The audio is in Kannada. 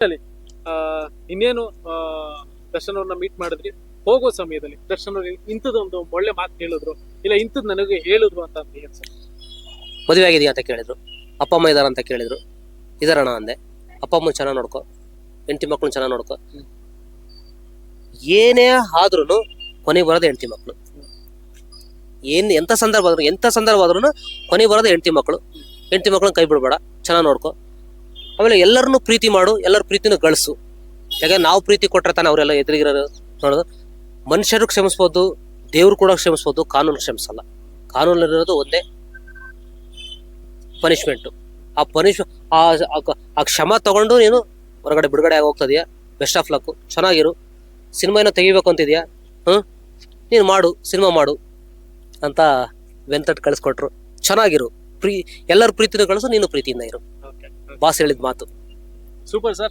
ಆ, ಇನ್ನೇನು ದರ್ಶನ್ ಅವ್ರನ್ನ ಮೀಟ್ ಮಾಡಿದ್ರಿ, ಹೋಗೋ ಸಮಯದಲ್ಲಿ ದರ್ಶನ್ ಅವ್ರು ಇಂಥದ್ದೊಂದು ಒಳ್ಳೆ ಮಾತು ಹೇಳಿದ್ರು, ಇಲ್ಲ ಇಂಥದ್ದು ನನಗೆ ಹೇಳಿದ್ರು ಅಂತ ಅನ್ಸುತ್ತೆ. ಮದುವೆ ಆಗಿದೆಯಾ ಅಂತ ಕೇಳಿದ್ರು, ಅಪ್ಪ ಅಮ್ಮ ಇದಾರ ಅಂತ ಕೇಳಿದ್ರು, ಇದಾರಣ ಅಂದೆ. ಅಪ್ಪ ಅಮ್ಮನ ಚೆನ್ನಾಗಿ ನೋಡ್ಕೊ, ಹೆಂಡತಿ ಮಕ್ಳನ್ನ ಚೆನ್ನಾಗಿ ನೋಡ್ಕೊ. ಏನೇ ಆದ್ರೂ ಕೊನೆಗೆ ಬರೋದು ಹೆಂಡತಿ ಮಕ್ಳು. ಎಂತ ಸಂದರ್ಭ ಆದ್ರೂ ಕೊನೆಗೆ ಬರೋದು ಹೆಂಡತಿ ಮಕ್ಳು. ಹೆಂಡತಿ ಮಕ್ಳನ್ನ ಕೈ ಬಿಡ್ಬೇಡ, ಚೆನ್ನಾಗಿ ನೋಡ್ಕೊ. ಆಮೇಲೆ ಎಲ್ಲರನ್ನು ಪ್ರೀತಿ ಮಾಡು, ಎಲ್ಲರ ಪ್ರೀತಿನೂ ಗಳಿಸು. ಯಾಕಂದ್ರೆ ನಾವು ಪ್ರೀತಿ ಕೊಟ್ರೆ ತಾನೆ ಅವರೆಲ್ಲ ಎದುರಿಗಿರೋದು ನೋಡೋದು. ಮನುಷ್ಯರು ಕ್ಷಮಿಸ್ಬೋದು, ದೇವ್ರು ಕೂಡ ಕ್ಷಮಿಸ್ಬೋದು, ಕಾನೂನು ಕ್ಷಮಿಸಲ್ಲ. ಕಾನೂನಲ್ಲಿರೋದು ಒಂದೇ ಪನಿಷ್ಮೆಂಟು. ಆ ಕ್ಷಮ ತಗೊಂಡು ನೀನು ಹೊರಗಡೆ ಬಿಡುಗಡೆ ಆಗಿ ಹೋಗ್ತದೀಯಾ, ಬೆಸ್ಟ್ ಆಫ್ ಲಕ್. ಚೆನ್ನಾಗಿರು. ಸಿನಿಮಾ ಏನೋ ತೆಗಿಬೇಕು ಅಂತಿದ್ಯಾ, ನೀನು ಮಾಡು, ಸಿನಿಮಾ ಮಾಡು ಅಂತ ವೆಂಕಟ್ ಕಳಿಸ್ಕೊಟ್ರು. ಚೆನ್ನಾಗಿರು, ಎಲ್ಲರ ಪ್ರೀತಿನೂ ಕಳಿಸು, ನೀನು ಪ್ರೀತಿಯಿಂದ ಇರು. ಬಾಸ್ ಹೇಳಿದ ಮಾತು. Super sir.